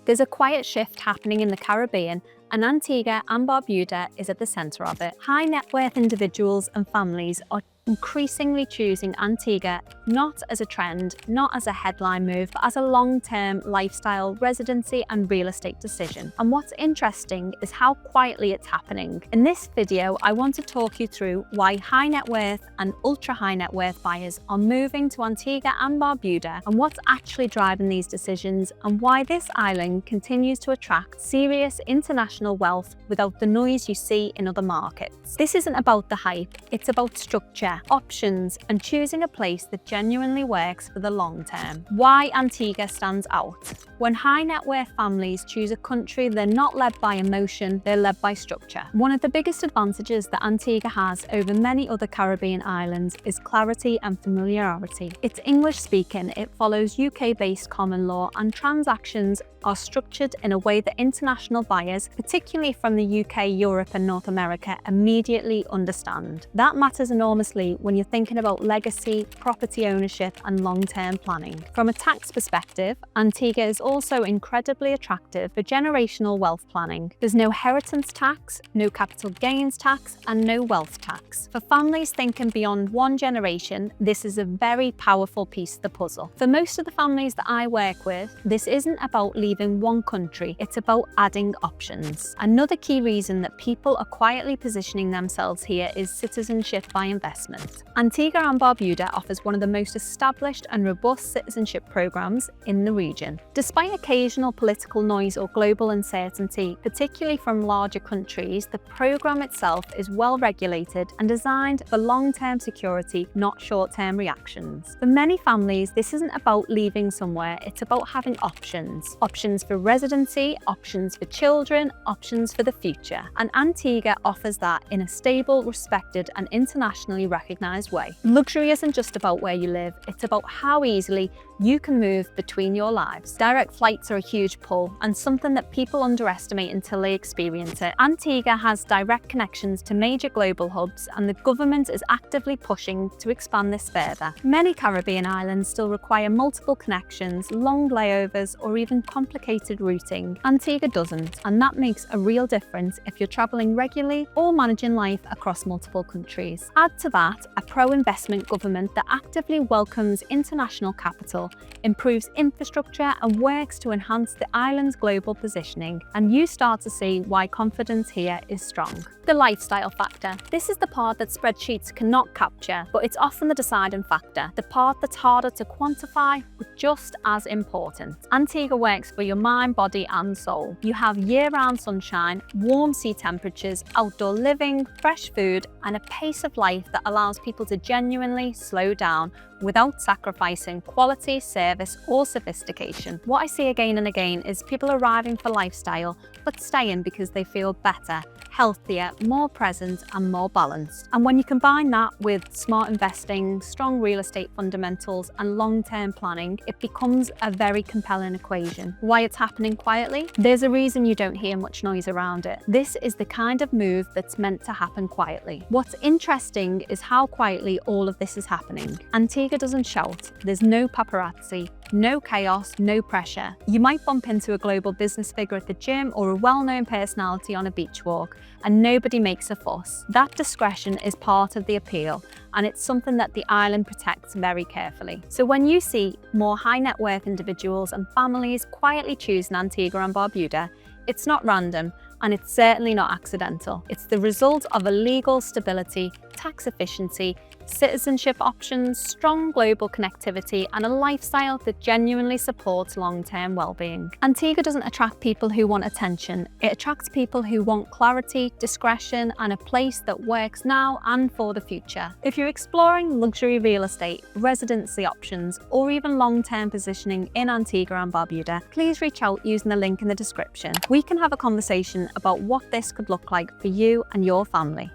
There's a quiet shift happening in the Caribbean, and Antigua and Barbuda is at the centre of it. High net worth individuals and families are increasingly choosing Antigua not as a trend, not as a headline move, but as a long-term lifestyle, residency and real estate decision. And what's interesting is how quietly it's happening. In this video, I want to talk you through why high net worth and ultra high net worth buyers are moving to Antigua and Barbuda, and what's actually driving these decisions, and why this island continues to attract serious international wealth without the noise you see in other markets. This isn't about the hype, it's about structure, options, and choosing a place that genuinely works for the long term. Why Antigua stands out. When high net worth families choose a country, they're not led by emotion, they're led by structure. One of the biggest advantages that Antigua has over many other Caribbean islands is clarity and familiarity. It's English speaking, it follows UK-based common law, and transactions are structured in a way that international buyers, particularly from the UK, Europe and North America, immediately understand. That matters enormously when you're thinking about legacy, property ownership and long-term planning. From a tax perspective, Antigua is also incredibly attractive for generational wealth planning. There's no inheritance tax, no capital gains tax and no wealth tax. For families thinking beyond one generation, this is a very powerful piece of the puzzle. For most of the families that I work with, this isn't about leaving one country, it's about adding options. Another key reason that people are quietly positioning themselves here is citizenship by investment. Antigua and Barbuda offers one of the most established and robust citizenship programs in the region. Despite occasional political noise or global uncertainty, particularly from larger countries, the program itself is well regulated and designed for long-term security, not short-term reactions. For many families, this isn't about leaving somewhere, it's about having options. Options for residency, options for children, options for the future. And Antigua offers that in a stable, respected and internationally recognised way. Luxury isn't just about where you live, it's about how easily you can move between your lives. Direct flights are a huge pull and something that people underestimate until they experience it. Antigua has direct connections to major global hubs and the government is actively pushing to expand this further. Many Caribbean islands still require multiple connections, long layovers or even complicated routing. Antigua doesn't, and that makes a real difference if you're travelling regularly or managing life across multiple countries. Add to that a pro-investment government that actively welcomes international capital, improves infrastructure and works to enhance the island's global positioning, and you start to see why confidence here is strong. The lifestyle factor. This is the part that spreadsheets cannot capture, but it's often the deciding factor, the part that's harder to quantify, but just as important. Antigua works for your mind, body and soul. You have year-round sunshine, warm sea temperatures, outdoor living, fresh food and a pace of life that allows people to genuinely slow down without sacrificing quality, service or sophistication. What I see again and again is people arriving for lifestyle but staying because they feel better, healthier, more present and more balanced. And when you combine that with smart investing, strong real estate fundamentals and long-term planning, it becomes a very compelling equation. Why it's happening quietly? There's a reason you don't hear much noise around it. This is the kind of move that's meant to happen quietly. What's interesting is how quietly all of this is happening. Antigua doesn't shout, there's no paparazzi, no chaos, no pressure. You might bump into a global business figure at the gym or a well-known personality on a beach walk, and nobody makes a fuss. That discretion is part of the appeal, and it's something that the island protects very carefully. So when you see more high net worth individuals and families quietly choosing Antigua and Barbuda, it's not random, and it's certainly not accidental. It's the result of a legal stability, tax efficiency, citizenship options, strong global connectivity, and a lifestyle that genuinely supports long-term well-being. Antigua doesn't attract people who want attention. It attracts people who want clarity, discretion, and a place that works now and for the future. If you're exploring luxury real estate, residency options, or even long-term positioning in Antigua and Barbuda, please reach out using the link in the description. We can have a conversation about what this could look like for you and your family.